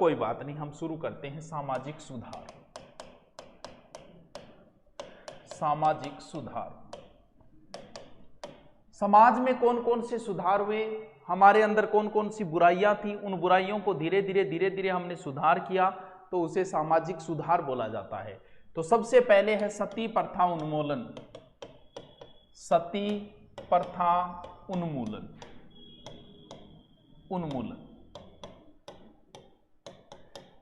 कोई बात नहीं, हम शुरू करते हैं सामाजिक सुधार। सामाजिक सुधार, समाज में कौन कौन से सुधार हुए, हमारे अंदर कौन कौन सी बुराइयां थी, उन बुराइयों को धीरे धीरे हमने सुधार किया, तो उसे सामाजिक सुधार बोला जाता है। तो सबसे पहले है सती प्रथा उन्मूलन। सती प्रथा उन्मूलन।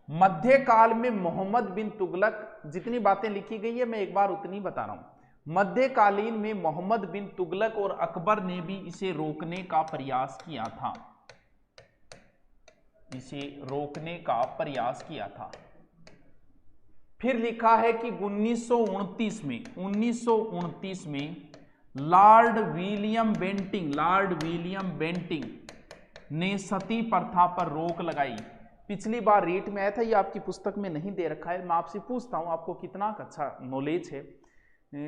मध्यकाल में मोहम्मद बिन तुगलक, जितनी बातें लिखी गई है मैं एक बार उतनी बता रहा हूं। मध्यकालीन में मोहम्मद बिन तुगलक और अकबर ने भी इसे रोकने का प्रयास किया था। इसे रोकने का प्रयास किया था। फिर लिखा है कि 1929 में लॉर्ड विलियम बेंटिंग ने सती प्रथा पर रोक लगाई। पिछली बार रीट में आया था, ये आपकी पुस्तक में नहीं दे रखा है, मैं आपसे पूछता हूं आपको कितना अच्छा नॉलेज है।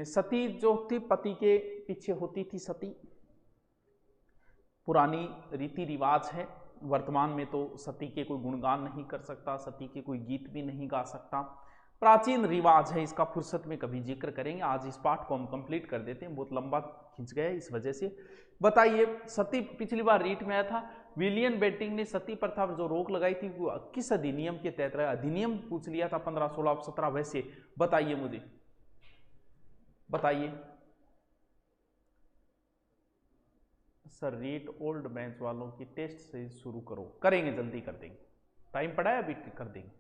सती जो थी पति के पीछे होती थी सती, पुरानी रीति रिवाज है। वर्तमान में तो सती के कोई गुणगान नहीं कर सकता, सती के कोई गीत भी नहीं गा सकता, प्राचीन रिवाज है, इसका फुर्सत में कभी जिक्र करेंगे। आज इस पाठ को हम कंप्लीट कर देते हैं, बहुत लंबा खिंच गया इस वजह से। बताइए, सती पिछली बार रीट में आया था, विलियम बेंटिंग ने सती प्रथा पर जो रोक लगाई थी वो किस अधिनियम के तहत रहा? अधिनियम पूछ लिया था 15, 16, 17, वैसे बताइए, मुझे बताइए सर। रीट ओल्ड बेंच वालों की टेस्ट से शुरू करो, करेंगे, जल्दी कर देंगे, टाइम पड़ा है अभी, कर देंगे।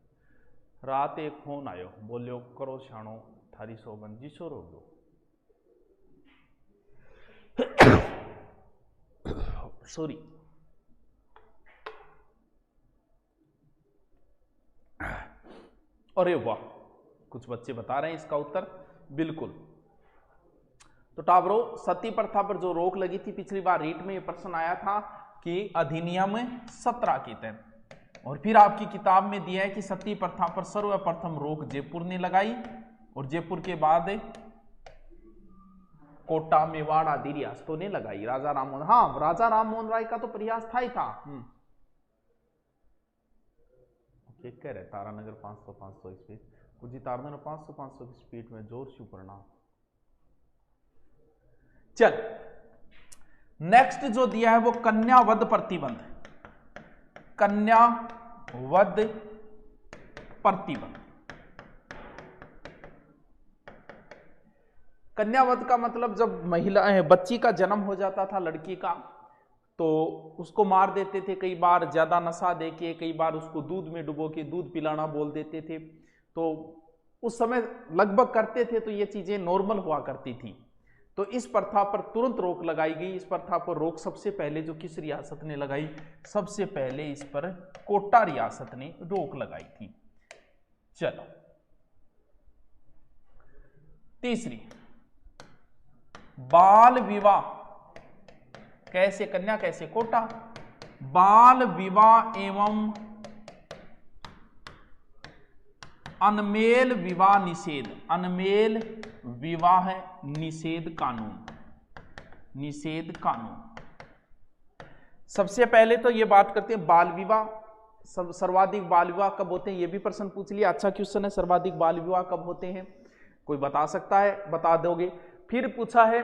रात एक फोन आयो, बोलियो करो शाणो थारी सोबन जी सो रो। सॉरी, अरे वाह, कुछ बच्चे बता रहे हैं इसका उत्तर बिल्कुल। तो टाबरो, सती प्रथा पर जो रोक लगी थी पिछली बार रीट में ये प्रश्न आया था कि अधिनियम 17 के तहत, और फिर आपकी किताब में दिया है कि सती प्रथा पर सर्वप्रथम रोक जयपुर ने लगाई, और जयपुर के बाद कोटा, मेवाड़ आदि रियासतों ने लगाई। राजा राममोहन, हाँ, राजा राममोहन राय का तो प्रयास था ही था। कह रहे तारानगर 500 स्पीड, कुछ तारानगर 500 की स्पीड में जोर शू करना। चल, नेक्स्ट जो दिया है वो कन्यावध प्रतिबंध। कन्यावध प्रतिबंध। कन्यावध का मतलब जब महिला बच्ची का जन्म हो जाता था, लड़की का, तो उसको मार देते थे। कई बार ज्यादा नशा देके, कई बार उसको दूध में डुबो के दूध पिलाना बोल देते थे। तो उस समय लगभग करते थे, तो ये चीजें नॉर्मल हुआ करती थी। तो इस प्रथा पर तुरंत रोक लगाई गई। इस प्रथा पर रोक सबसे पहले जो किस रियासत ने लगाई? सबसे पहले इस पर कोटा रियासत ने रोक लगाई थी। चलो, तीसरी, बाल विवाह। कैसे कन्या, कैसे कोटा? बाल विवाह एवं अनमेल विवाह निषेध। अनमेल विवाह निषेध कानून। निषेध कानून। सबसे पहले तो ये बात करते हैं बाल विवाह। सर्वाधिक बाल विवाह कब होते हैं, ये भी प्रश्न पूछ लिया। अच्छा क्वेश्चन है, सर्वाधिक बाल विवाह कब होते हैं? कोई बता सकता है? बता दोगे? फिर पूछा है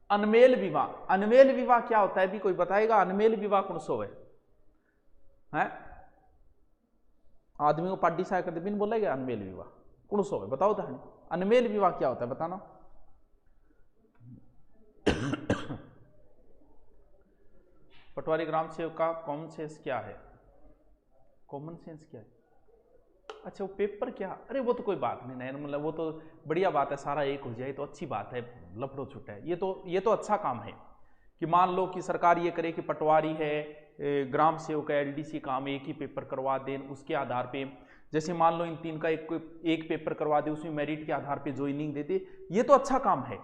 अनमेल विवाह। अनमेल विवाह क्या होता है, भी कोई बताएगा? अनमेल विवाह कौन सो है? आदमी को पार्टी साय करते बिन बोलेगा अनमेल विवाह कौन सो है? बताओ तो, अनमेल विवाह क्या होता है, बताना। पटवारी ग्राम सेवक का कॉमन सेंस क्या है? कॉमन सेंस क्या है? अच्छा, वो पेपर क्या? अरे वो तो कोई बात नहीं, मतलब वो तो बढ़िया बात है, सारा एक हो जाए तो अच्छी बात है, लफड़ो छुटा है। ये तो अच्छा काम है कि मान लो कि सरकार ये करे कि पटवारी है, ग्राम सेवक है, एलडीसी काम एक ही पेपर करवा दें, उसके आधार पे, जैसे मान लो इन तीन का एक पेपर करवा दे, उसमें मेरिट के आधार पे ज्वाइनिंग दे दे, ये तो अच्छा काम है।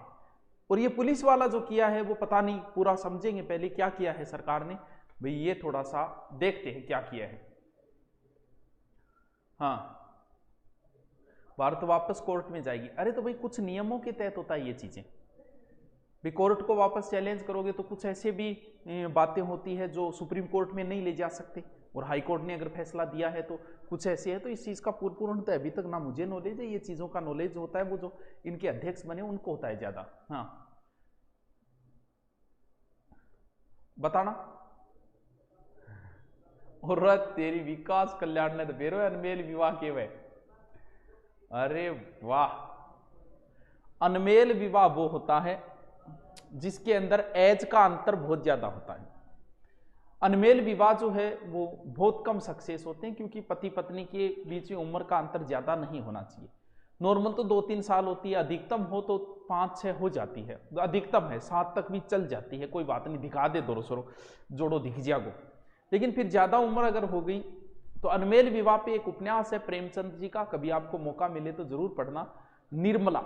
और ये पुलिस वाला जो किया है वो पता नहीं, पूरा समझेंगे पहले क्या किया है सरकार ने, भाई ये थोड़ा सा देखते हैं क्या किया है। हाँ, भारत वापस कोर्ट में जाएगी। अरे तो भाई कुछ नियमों के तहत होता है ये चीजें, भी कोर्ट को वापस चैलेंज करोगे तो कुछ ऐसे भी बातें होती है जो सुप्रीम कोर्ट में नहीं ले जा सकते, और हाईकोर्ट ने अगर फैसला दिया है तो कुछ ऐसे है। तो इस चीज का पूर्णतः अभी तक ना मुझे नॉलेज है, ये चीजों का नॉलेज होता है वो जो इनके अध्यक्ष बने उनको होता है ज्यादा। हाँ बताना। और तेरी विकास कल्याण ने तो बेरो अनमेल विवाह के वे। अरे वाह, अनमेल विवाह वो होता है जिसके अंदर एज का अंतर बहुत ज्यादा होता है। अनमेल विवाह जो है वो बहुत कम सक्सेस होते हैं क्योंकि पति पत्नी के बीच में उम्र का अंतर ज्यादा नहीं होना चाहिए। नॉर्मल तो 2-3 साल होती है, अधिकतम हो तो 5-6 हो जाती है, अधिकतम है 7 तक भी चल जाती है, कोई बात नहीं, दिखा दे दोनों सरो जोड़ो दिख जागो। लेकिन फिर ज्यादा उम्र अगर हो गई तो अनमेल विवाह पे एक उपन्यास है प्रेमचंद जी का, कभी आपको मौका मिले तो जरूर पढ़ना। निर्मला,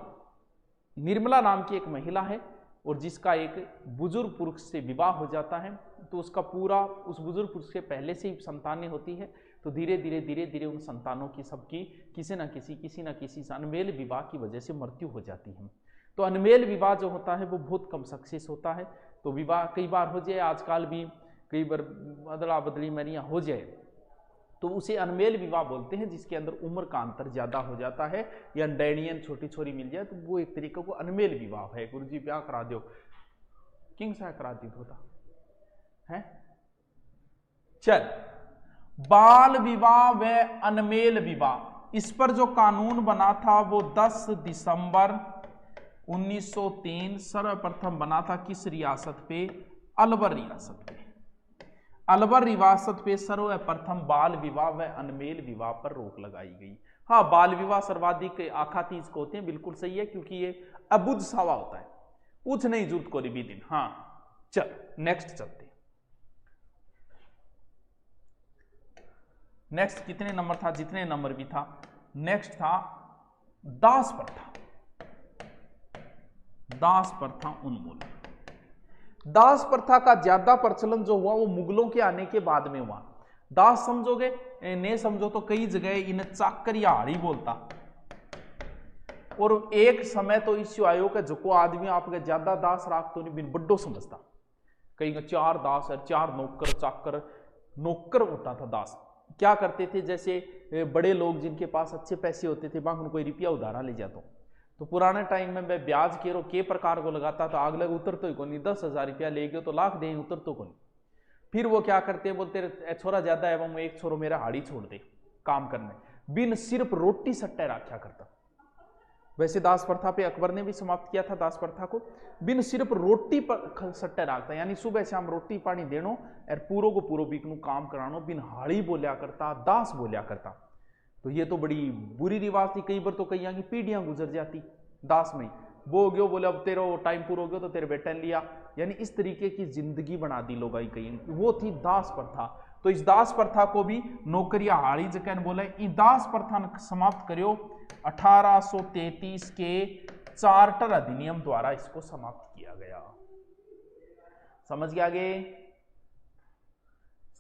निर्मला नाम की एक महिला है और जिसका एक बुजुर्ग पुरुष से विवाह हो जाता है, तो उसका पूरा उस बुजुर्ग पुरुष के पहले से ही संतानें होती है, तो धीरे धीरे उन संतानों की सबकी किसी न किसी अनमेल विवाह की वजह से मृत्यु हो जाती है। तो अनमेल विवाह जो होता है वो बहुत कम सक्सेस होता है। तो विवाह कई बार हो जाए, आजकल भी कई बार अदला बदली मरियाँ हो जाए तो उसे अनमेल विवाह बोलते हैं, जिसके अंदर उम्र का अंतर ज्यादा हो जाता है या डैनियन छोटी छोरी मिल जाए तो वो एक तरीके को अनमेल विवाह है। गुरु जी ब्याह करा दो, किंग सा करा दी होता है। चल, बाल विवाह व अनमेल विवाह, इस पर जो कानून बना था वो 10 दिसंबर 1903 सर्वप्रथम बना था। किस रियासत पे? अलवर रियासत पे। अलवर रियासत पे सर्वप्रथम बाल विवाह व अनमेल विवाह पर रोक लगाई गई। हाँ, बाल विवाह सर्वाधिक आखातीज को होते हैं, बिल्कुल सही है, क्योंकि ये अबुझ सावा होता है, पूछ नहीं जरूरत को भी दिन। हाँ चल नेक्स्ट चलते। नेक्स्ट कितने नंबर था? जितने नंबर भी था। नेक्स्ट था दास प्रथा। दास प्रथा उन्मूलन। दास प्रथा का ज्यादा प्रचलन जो हुआ वो मुगलों के आने के बाद में हुआ। दास समझोगे नहीं समझो तो कई जगह इन चाकर या हाड़ी बोलता। और एक समय तो इस आयो के जो आदमी आपके ज्यादा दास राख तो नहीं बिन बड्डो समझता। कई 4 दास है, 4 नौकर चाकर। नौकर होता था दास। क्या करते थे, जैसे बड़े लोग जिनके पास अच्छे पैसे होते थे वहां कोई रुपया उधारा ले जाता तो पुराने टाइम में मैं ब्याज के प्रकार को लगाता तो आग लग उतर तो ही को नहीं। 10,000 रुपया ले गए तो लाख दे उतर तो को नहीं। फिर वो क्या करते, बोलते छोरा ज्यादा है वो एक छोरो मेरा हाड़ी छोड़ दे काम करने, बिन सिर्फ रोटी सट्टे रखा करता। वैसे दास प्रथा पे अकबर ने भी समाप्त किया था दास प्रथा को। बिन सिर्फ रोटी पर सट्टे रखता, यानी सुबह शाम रोटी पानी देनो और पूरो को पूरो बीकनू काम करानो, बिन हाड़ी बोलिया करता, दास बोलिया करता। तो ये तो बड़ी बुरी रिवाज थी। कई बार तो कई यहाँ की पीढ़ियां गुजर जाती दास में। वो गयो बोले अब तेरा टाइम पूरा हो गया तो तेरे बेटे ने लिया, यानी इस तरीके की जिंदगी बना दी लोग कई। वो थी दास प्रथा। तो इस दास प्रथा को भी नौकरिया हाड़ी जगह बोले। दास प्रथा समाप्त करियो 1833 के चार्टर अधिनियम द्वारा इसको समाप्त किया गया। समझ गया आगे?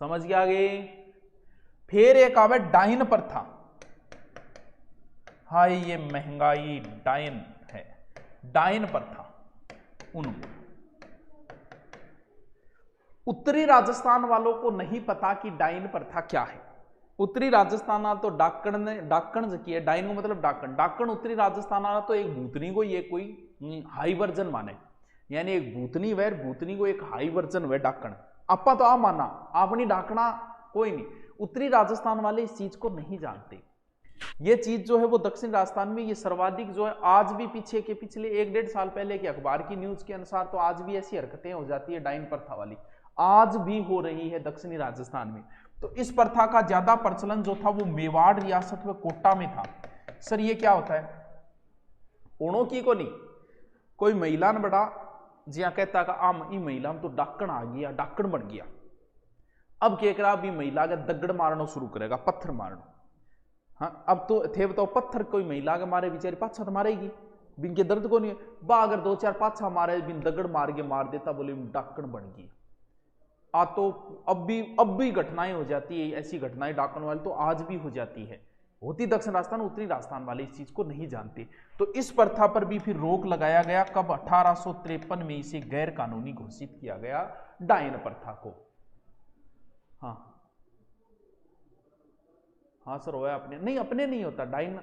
समझ गया आगे? फिर एक आवे डाइन प्रथा। हाय ये महंगाई डाइन है। डाइन प्रथा उन्मूलन। उत्तरी राजस्थान वालों को नहीं पता कि डाइन प्रथा क्या है। उत्तरी राजस्थान तो डाकण जकी है। डाइन को मतलब डाकण। डाकण उत्तरी राजस्थान वाला तो एक भूतनी को ये कोई हाई वर्जन माने, यानी एक भूतनी वैर भूतनी को एक हाई वर्जन वे डाकण। आपा तो आ माना अपनी डाकना कोई नहीं। उत्तरी राजस्थान वाले इस चीज को नहीं जानते। ये चीज जो है वो दक्षिण राजस्थान में ये सर्वाधिक जो है आज भी पिछले 1-1.5 साल पहले के अखबार की न्यूज के अनुसार तो आज भी ऐसी हरकतें हो जाती है डाइन प्रथा वाली, आज भी हो रही है दक्षिणी राजस्थान में। तो इस प्रथा का ज्यादा प्रचलन जो था वो मेवाड़ रियासत में कोटा में था। सर ये क्या होता है? ओणों की को नहीं, कोई महिला ने बड़ा जिया कहता का आम ई महिला में तो डाकण आ गया, डाकण बन गया। अब क्या करा, अभी महिला का दगड़ मारना शुरू करेगा, पत्थर मारना। हाँ अब तो थे बताओ पत्थर कोई महिला के मारे बेचारी पाछा तो मारेगी, बिन के दर्द को नहीं बा अगर 2-4 पाछा मारे बिन दगड़ मार के मार देता, बोले डाकण बन गई। तो अब भी घटनाएं हो जाती है, ऐसी घटनाएं डाकण वाली तो आज भी हो जाती है। होती दक्षिण राजस्थान, उत्तरी राजस्थान वाले इस चीज को नहीं जानते। तो इस प्रथा पर भी फिर रोक लगाया गया। कब? 1853 में इसे गैर कानूनी घोषित किया गया डायन प्रथा को। हाँ हाँ सर होया अपने, नहीं अपने नहीं होता, डाइन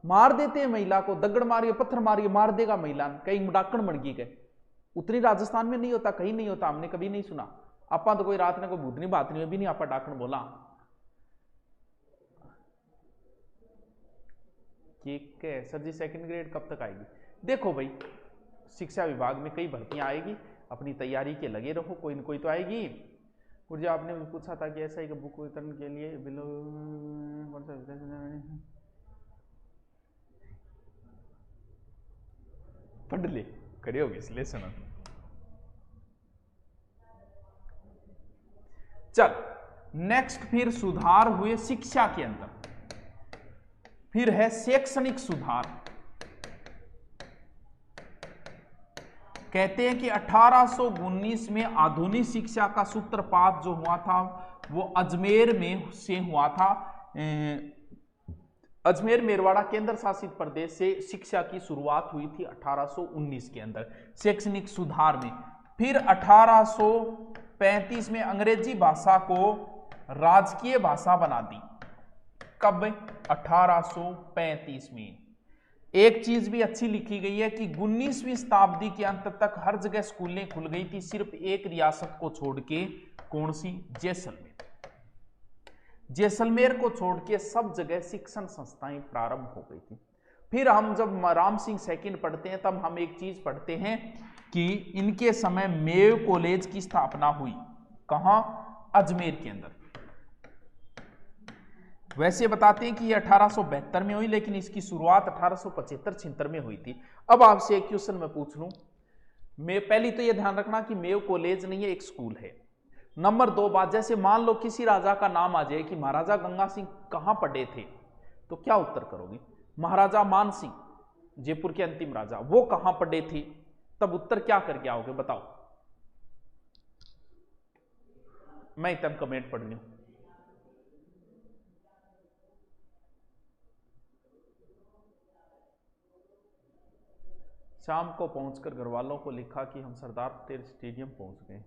मार देते हैं महिला को, दगड़ मारिए पत्थर मारिए मार देगा महिला, कहीं मुडाकण बन गई गए। उतनी राजस्थान में नहीं होता, कहीं नहीं होता, हमने कभी नहीं सुना। आपा तो कोई रात ने कोई भूतनी बात नहीं, भी नहीं आपा डाकण बोला ठीक है। सर जी सेकंड ग्रेड कब तक आएगी? देखो भाई शिक्षा विभाग में कई भर्तियां आएगी, अपनी तैयारी के लगे रहो, कोई न कोई तो आएगी। और जो आपने पूछा था कि एसआई का बुक वितरण के लिए बिलो पढ़ ले करे हो विश्लेषण। चल नेक्स्ट, फिर सुधार हुए शिक्षा के अंदर, फिर है शैक्षणिक सुधार। कहते हैं कि 1819 में आधुनिक शिक्षा का सूत्रपात जो हुआ था वो अजमेर में से हुआ था। अजमेर मेरवाड़ा केंद्र शासित प्रदेश से शिक्षा की शुरुआत हुई थी 1819 के अंदर शैक्षणिक सुधार में। फिर 1835 में अंग्रेजी भाषा को राजकीय भाषा बना दी। कब? 1835 में। एक चीज भी अच्छी लिखी गई है कि 19वीं शताब्दी के अंत तक हर जगह स्कूलें खुल गई थी, सिर्फ एक रियासत को छोड़ के, कौन सी? जैसलमेर। जैसलमेर को छोड़ के सब जगह शिक्षण संस्थाएं प्रारंभ हो गई थी। फिर हम जब राम सिंह सेकंड पढ़ते हैं तब हम एक चीज पढ़ते हैं कि इनके समय मेयो कॉलेज की स्थापना हुई। कहां? अजमेर के अंदर। वैसे बताते हैं कि ये 1872 में हुई, लेकिन इसकी शुरुआत 1875-76 में हुई थी। अब आपसे एक क्वेश्चन मैं पूछ लूं, मैं पहली तो ये ध्यान रखना कि मेयो कॉलेज नहीं है, एक स्कूल है। नंबर 2 बात, जैसे मान लो किसी राजा का नाम आ जाए कि महाराजा गंगा सिंह कहां पढ़े थे, तो क्या उत्तर करोगे? महाराजा मान सिंह, जयपुर के अंतिम राजा, वो कहां पढ़े थे? तब उत्तर क्या करके आओगे बताओ? मैं इतना कमेंट पढ़ लूं। शाम को पहुंचकर घर वालों को लिखा कि हम सरदार पटेल स्टेडियम पहुंच गए।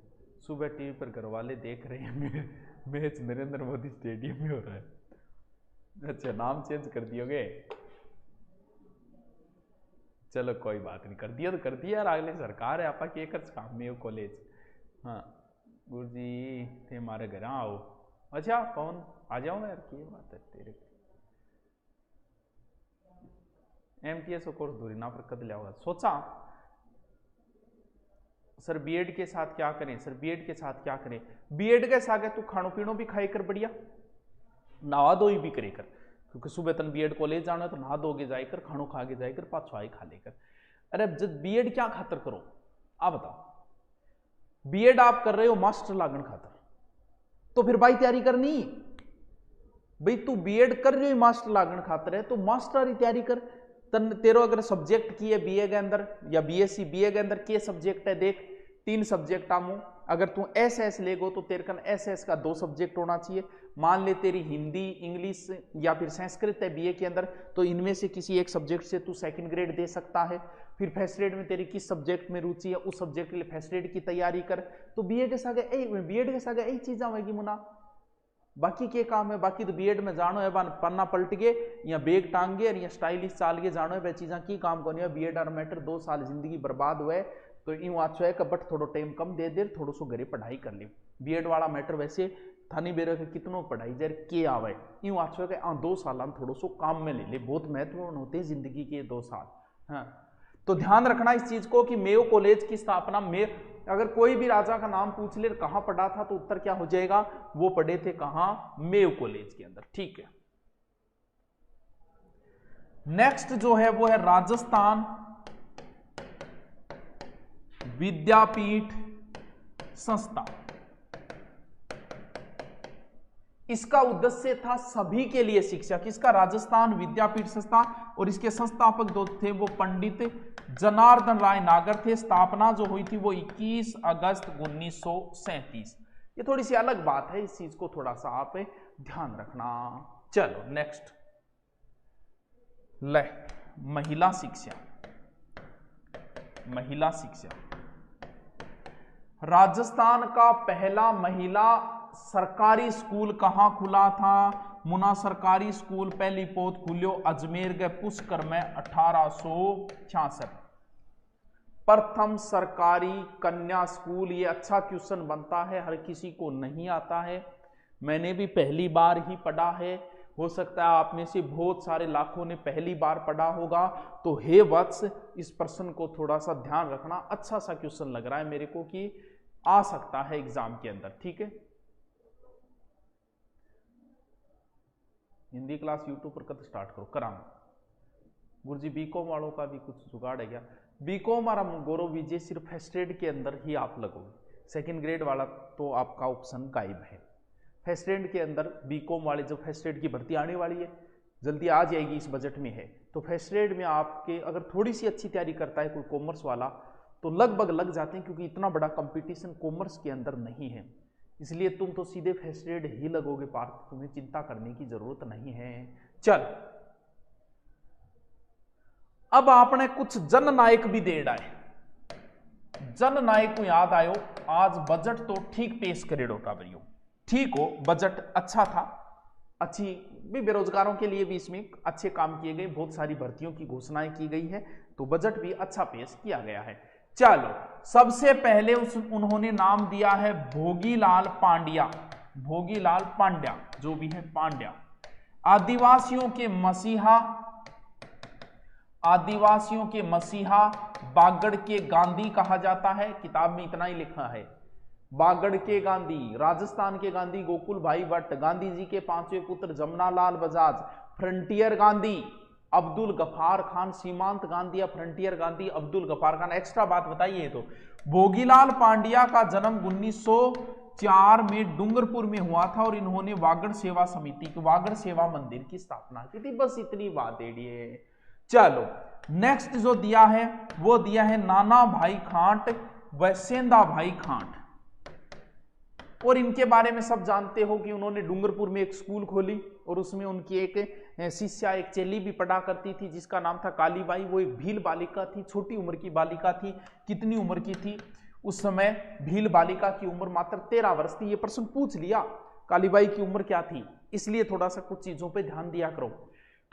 सुबह टीवी पर घर वाले देख रहे हैं मैच नरेंद्र मोदी स्टेडियम में हो रहा है। अच्छा नाम चेंज कर दियोगे? चलो कोई बात नहीं, कर दिया तो कर दिया यार, अगले सरकार है आपा के कर काम में कॉलेज। हाँ गुरु जी थे हमारे घर आओ। अच्छा कौन? आ जाओ यार, की बात है तेरे एमटीएस कोर्स दूरी ना पर कद लिया होगा। सोचा सर बीएड के साथ क्या करें, सर बीएड के साथ क्या करें? बीएड के साथ तू खानो पीनो भी खाए कर, बढ़िया नहा धोई भी करे कर, क्योंकि सुबह तन बीएड कॉलेज जाना है तो नहा धोगे जाकर, खानो खा के जाकर, पाछो आई खा लेकर। अरे जब बीएड क्या खातर करो आप बताओ? बीएड आप कर रहे हो मास्टर लागण खातर, तो फिर भाई तैयारी करनी भाई, तू बीएड कर रही हो मास्टर लागण खातर है तो मास्टर की तैयारी कर। तन तेरो अगर सब्जेक्ट की है बीए के अंदर या बीएससी बीए के अंदर के सब्जेक्ट है, देख 3 सब्जेक्ट आमू, अगर तू एसएस लेगो तो तेरे कन एसएस का 2 सब्जेक्ट होना चाहिए। मान ले तेरी हिंदी इंग्लिश या फिर संस्कृत है बीए के अंदर, तो इनमें से किसी एक सब्जेक्ट से तू सेकंड ग्रेड दे सकता है। फिर फर्स्ट ग्रेड में तेरी किस सब्जेक्ट में रुचि है, उस सब्जेक्ट के लिए फर्स्ट ग्रेड की तैयारी कर। तो बीए के साथ बीएड के साथ यही चीजें आएगी मुना, बाकी के काम है? बाकी तो बीएड में जानो है पन्ना पलट गए या बेग टांग गए या स्टाइलिश चाल के जानो है, वह चीज़ा की काम करनी है। बीएड और मैटर 2 साल जिंदगी बर्बाद हुए तो यूँ अच्छा है कि बट थोड़ा टाइम कम दे दे, थोड़ा सो घरे पढ़ाई कर ले। बीएड वाला मैटर वैसे थानी बेरो के कितनों पढ़ाई जर के आवे, यूँ अच्छा है कि 2 साल हम थोड़ा सो काम में ले ले, बहुत महत्वपूर्ण होते हैं जिंदगी के 2 साल। हाँ तो ध्यान रखना इस चीज को कि मेयो कॉलेज की स्थापना में अगर कोई भी राजा का नाम पूछ ले कहां पढ़ा था तो उत्तर क्या हो जाएगा? वो पढ़े थे कहां? मेयो कॉलेज के अंदर। ठीक है, नेक्स्ट जो है वो है राजस्थान विद्यापीठ संस्था। इसका उद्देश्य था सभी के लिए शिक्षा। किसका? राजस्थान विद्यापीठ संस्था। और इसके संस्थापक जो थे वो पंडित जनार्दन राय नागर थे। स्थापना जो हुई थी वो 21 अगस्त 1937। ये थोड़ी सी अलग बात है, इस चीज को थोड़ा सा आप ध्यान रखना। चलो नेक्स्ट, ले महिला शिक्षा। महिला शिक्षा, राजस्थान का पहला महिला सरकारी स्कूल कहां खुला था? मुना सरकारी स्कूल पहली पोत खुलियो अजमेर के पुष्कर में 1866। प्रथम सरकारी कन्या स्कूल, ये अच्छा क्वेश्चन बनता है, हर किसी को नहीं आता है, मैंने भी पहली बार ही पढ़ा है, हो सकता है आप में से बहुत सारे लाखों ने पहली बार पढ़ा होगा। तो हे वत्स, इस प्रश्न को थोड़ा सा ध्यान रखना, अच्छा सा क्वेश्चन लग रहा है मेरे को कि आ सकता है एग्जाम के अंदर, ठीक है। हिंदी क्लास यूट्यूब पर कब स्टार्ट करो, कराऊंगा। गुरुजी बीकॉम वालों का भी कुछ जुगाड़ है क्या? बीकॉम और गौरव विजय सिर्फ फर्स्ट ग्रेड के अंदर ही आप लगोगे, सेकंड ग्रेड वाला तो आपका ऑप्शन गायब है। फर्स्ट ग्रेड के अंदर बीकॉम वाले, जब फर्स्ट ग्रेड की भर्ती आने वाली है, जल्दी आ जाएगी, इस बजट में है, तो फर्स्ट ग्रेड में आपके अगर थोड़ी सी अच्छी तैयारी करता है कोई कॉमर्स वाला तो लगभग लग जाते हैं, क्योंकि इतना बड़ा कंपटीशन कॉमर्स के अंदर नहीं है, इसलिए तुम तो सीधे फर्स्ट ग्रेड ही लगोगे पार्थ, तुम्हें चिंता करने की जरूरत नहीं है। चल, अब आपने कुछ जननायक भी दे डाले, जननायक को याद आयो, आज बजट तो ठीक पेश करेड़ो टाबरियो, ठीक हो, बजट अच्छा था, अच्छी भी बेरोजगारों के लिए भी इसमें अच्छे काम किए गए, बहुत सारी भर्तियों की घोषणाएं की गई है, तो बजट भी अच्छा पेश किया गया है। चलो, सबसे पहले उन्होंने नाम दिया है भोगीलाल पांड्या, भोगीलाल पांड्या जो भी है पांड्या, आदिवासियों के मसीहा, बागड़ के गांधी कहा जाता है, किताब में इतना ही लिखा है, बागड़ के गांधी, राजस्थान के गांधी गोकुल भाई भट्ट, गांधी जी के पांचवें पुत्र जमनालाल बजाज, फ्रंटियर गांधी अब्दुल गफार खान, सीमांत गांधी या फ्रंटियर गांधी अब्दुल गफार खान। एक्स्ट्रा बात बताइए तो भोगीलाल पांड्या का जन्म 1904 में डूंगरपुर में हुआ था और इन्होंने वागड़ सेवा समिति, वागड़ सेवा मंदिर की स्थापना की थी। बस इतनी बात है। चलो, नेक्स्ट जो दिया है वो दिया है नाना भाई खांट व सेंधा भाई खांट, और इनके बारे में सब जानते हो कि उन्होंने डूंगरपुर में एक स्कूल खोली और उसमें उनकी एक शिष्या, एक चेली भी पढ़ा करती थी जिसका नाम था कालीबाई। वो एक भील बालिका थी, छोटी उम्र की बालिका थी। कितनी उम्र की थी उस समय? भील बालिका की उम्र मात्र 13 वर्ष थी। ये प्रश्न पूछ लिया कालीबाई की उम्र क्या थी, इसलिए थोड़ा सा कुछ चीजों पे ध्यान दिया करो।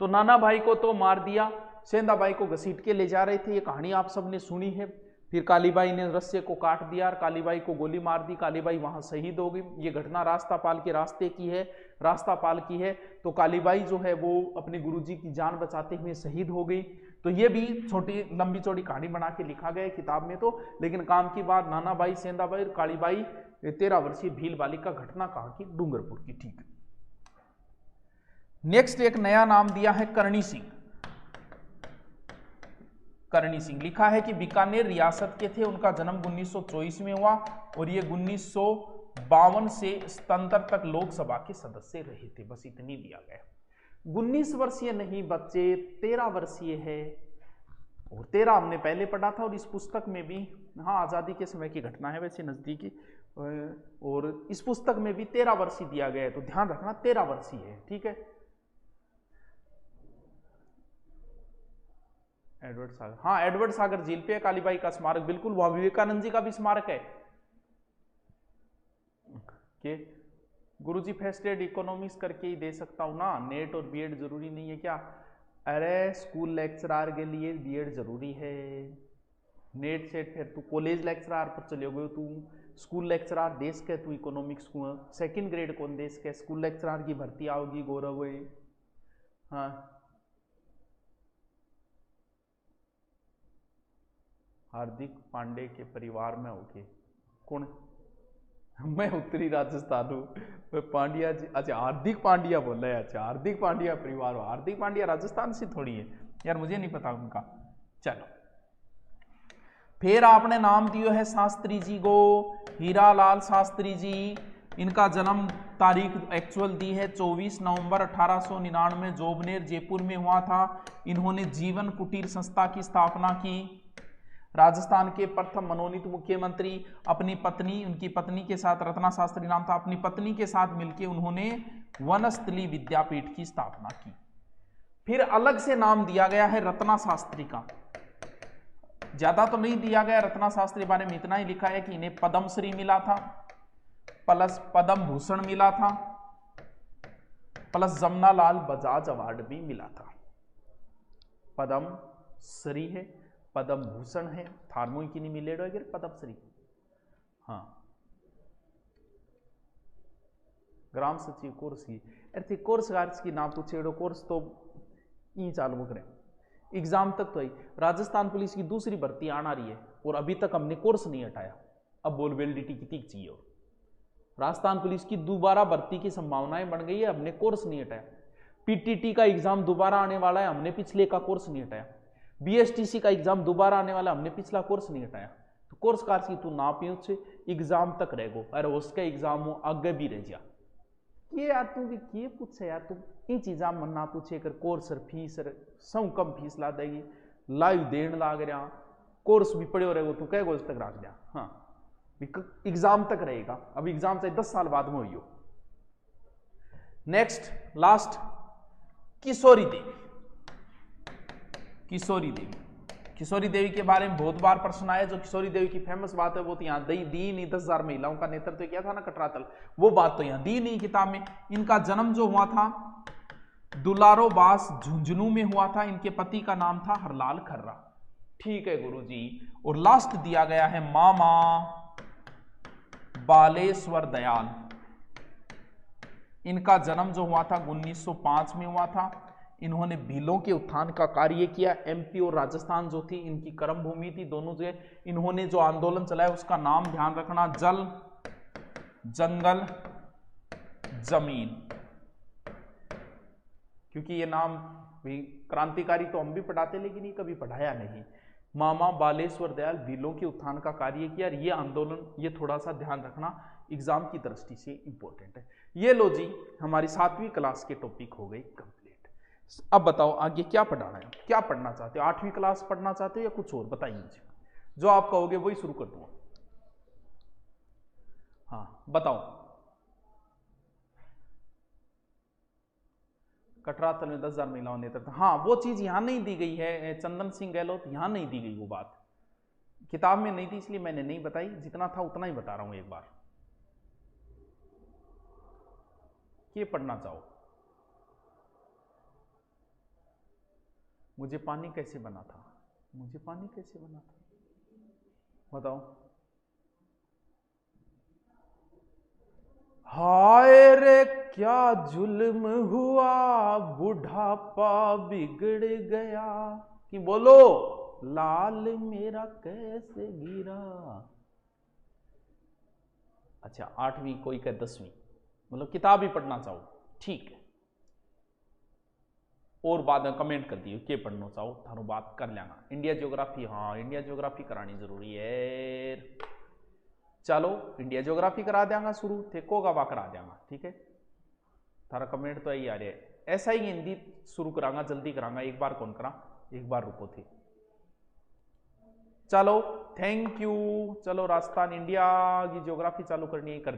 तो नाना भाई को तो मार दिया, सेंधा भाई को घसीट के ले जा रहे थे, ये कहानी आप सबने सुनी है। फिर कालीबाई ने रस्से को काट दिया और कालीबाई को गोली मार दी, कालीबाई वहां शहीद हो गई। ये घटना रास्तापाल के रास्ते की है, रास्तापाल की है। तो कालीबाई जो है वो अपने गुरुजी की जान बचाते हुए शहीद हो गई। तो ये भी छोटी लंबी चौड़ी कहानी बना के लिखा गया है किताब में तो, लेकिन काम की बात नाना भाई, सेंधा भाई और कालीबाई 13 वर्षीय भील बालिका घटना कहाँ की? डूंगरपुर की। ठीक है, नेक्स्ट एक नया नाम दिया है करणी सिंह। करणी सिंह लिखा है कि बीकानेर रियासत के थे, उनका जन्म 1924 में हुआ और ये 1952 से सतंतर तक लोकसभा के सदस्य रहे थे। बस इतनी दिया गया। 19 वर्षीय नहीं बच्चे, 13 वर्षीय है, और 13 हमने पहले पढ़ा था और इस पुस्तक में भी, हाँ आजादी के समय की घटना है वैसे नजदीकी, और इस पुस्तक में भी 13 वर्षीय दिया गया है, तो ध्यान रखना 13 वर्षीय है। ठीक है, एडवर्ड सागर, हाँ एडवर्ड सागर झील पे कालीबाई का स्मारक, बिल्कुल वह विवेकानंद जी का भी स्मारक है। के गुरुजी फर्स्ट एड इकोनॉमिक्स करके ही दे सकता हूं ना, नेट और बीएड जरूरी नहीं है क्या? अरे स्कूल लेक्चरार के लिए बीएड जरूरी है, नेट सेट फिर तू कॉलेज लेक्चरार पर चले गए, तू स्कूल लेक्चरार देश के, तू इकोनॉमिक्स को सेकंड ग्रेड कौन देश के? स्कूल लेक्चरार की भर्ती आओगी गौरव। हाँ, हार्दिक पांडे के परिवार में होके कौन? मैं उत्तरी राजस्थान हूँ, पांड्या जी, अच्छा हार्दिक पांड्या बोल रहे हैं, अच्छा हार्दिक पांड्या परिवार हो, हार्दिक पांड्या राजस्थान से थोड़ी है यार, मुझे नहीं पता उनका। चलो, फिर आपने नाम दिया है शास्त्री जी को, हीरालाल शास्त्री जी। इनका जन्म तारीख एक्चुअल दी है 24 नवंबर 1899 जोबनेर जयपुर में हुआ था। इन्होंने जीवन कुटीर संस्था की स्थापना की। राजस्थान के प्रथम मनोनीत मुख्यमंत्री अपनी पत्नी, उनकी पत्नी के साथ, रत्ना शास्त्री नाम था, अपनी पत्नी के साथ मिलकर उन्होंने वनस्थली विद्यापीठ की स्थापना की। फिर अलग से नाम दिया गया है रत्ना शास्त्री का, ज्यादा तो नहीं दिया गया। रत्ना शास्त्री बारे में इतना ही लिखा है कि इन्हें पद्मश्री मिला था प्लस पद्म भूषण मिला था प्लस जमनालाल बजाज अवार्ड भी मिला था। पद्म श्री है, पद्म भूषण है, थार्मो की नहीं मिले वगैरह पद्म श्री। हाँ, ग्राम सचिव कोर्स की अर्थ कोर्स कार्य की ना पूछे कोर्स तो ई चालू करें एग्जाम तक तो आई। राजस्थान पुलिस की दूसरी भर्ती आना रही है और अभी तक हमने कोर्स नहीं हटाया। अब बोल वैलिडिटी कितनी चाहिए? और राजस्थान पुलिस की दोबारा भर्ती की संभावनाएं बन गई है, हमने कोर्स नहीं हटाया। पीटीटी का एग्जाम दोबारा आने वाला है, हमने पिछले का कोर्स नहीं हटाया। बीएसटीसी का एग्जाम दोबारा आने वाला, हमने पिछला कोर्स नहीं हटाया। तो कोर्स कार्य की तू ना पीछे एग्जाम तक रहेगो, अरे उसका एग्जाम हो आगे भी रह जा। ये यार तू भी ये पूछे यार, तू इन चीजा मन ना पूछे कर कोर्स और फीस और सब कम फीस ला देगी, लाइव देन लाग रहा कोर्स भी पड़े रहेगा, तू कह तक रख दिया। हाँ, एग्जाम तक रहेगा। अब एग्जाम से 10 साल बाद में हुई हो। नेक्स्ट लास्ट किशोरी देवी। किशोरी देवी, किशोरी देवी के बारे में बहुत बार प्रश्न आया। जो किशोरी देवी की फेमस बात है वो तो यहाँ दी नहीं। 10,000 महिलाओं का नेतृत्व किया था ना कटरातल, वो बात तो यहाँ दी नहीं किताब में। इनका जन्म जो हुआ था दुलारो बास झुंझुनू में हुआ था। इनके पति का नाम था हरलाल खर्रा। ठीक है गुरुजी। और लास्ट दिया गया है मामा बालेश्वर दयाल। इनका जन्म जो हुआ था 1905 में हुआ था। इन्होंने भीलों के उत्थान का कार्य किया। एमपी और राजस्थान जो थी इनकी कर्म भूमि थी, दोनों जगह इन्होंने जो आंदोलन चलाया उसका नाम ध्यान रखना, जल जंगल जमीन, क्योंकि ये नाम भी क्रांतिकारी तो हम भी पढ़ाते लेकिन ये कभी पढ़ाया नहीं। मामा बालेश्वर दयाल भीलों के उत्थान का कार्य किया। ये आंदोलन, ये थोड़ा सा ध्यान रखना, एग्जाम की दृष्टि से इंपॉर्टेंट है। ये लो जी, हमारी 7वीं क्लास के टॉपिक हो गई कंप्लीट। अब बताओ आगे क्या पढ़ाना है, क्या पढ़ना चाहते हो? 8वीं क्लास पढ़ना चाहते हो या कुछ और? बताइए मुझे, जो आप कहोगे वही शुरू कर दूंगा। हाँ बताओ। कटरातल में 10,000 महिलाओं नेतृत्व, हाँ वो चीज यहां नहीं दी गई है। चंदन सिंह गहलोत, यहां नहीं दी गई वो बात, किताब में नहीं थी इसलिए मैंने नहीं बताई। जितना था उतना ही बता रहा हूं एक बार। ये पढ़ना चाहो। मुझे पानी कैसे बना था? मुझे पानी कैसे बना था बताओ। हाय रे क्या जुल्म हुआ, बुढ़ापा बिगड़ गया, कि बोलो लाल मेरा कैसे गिरा। अच्छा 8वीं, कोई कह 10वीं, मतलब किताब ही पढ़ना चाहो, ठीक है। और बाद में कमेंट कर दियो के पढ़ना चाहो, थारो बात कर लेना। इंडिया ज्योग्राफी, हाँ इंडिया ज्योग्राफी करानी जरूरी है। चलो इंडिया ज्योग्राफी करा देंगा शुरू, थे को गवा करा देंगा, ठीक है। थारा कमेंट तो यही आ रहा है। ऐसा ही हिंदी शुरू करांगा, जल्दी करांगा, एक बार कौन करा, एक बार रुको थे। चलो थैंक यू। चलो राजस्थान इंडिया की ज्योग्राफी चालू करनी है, कर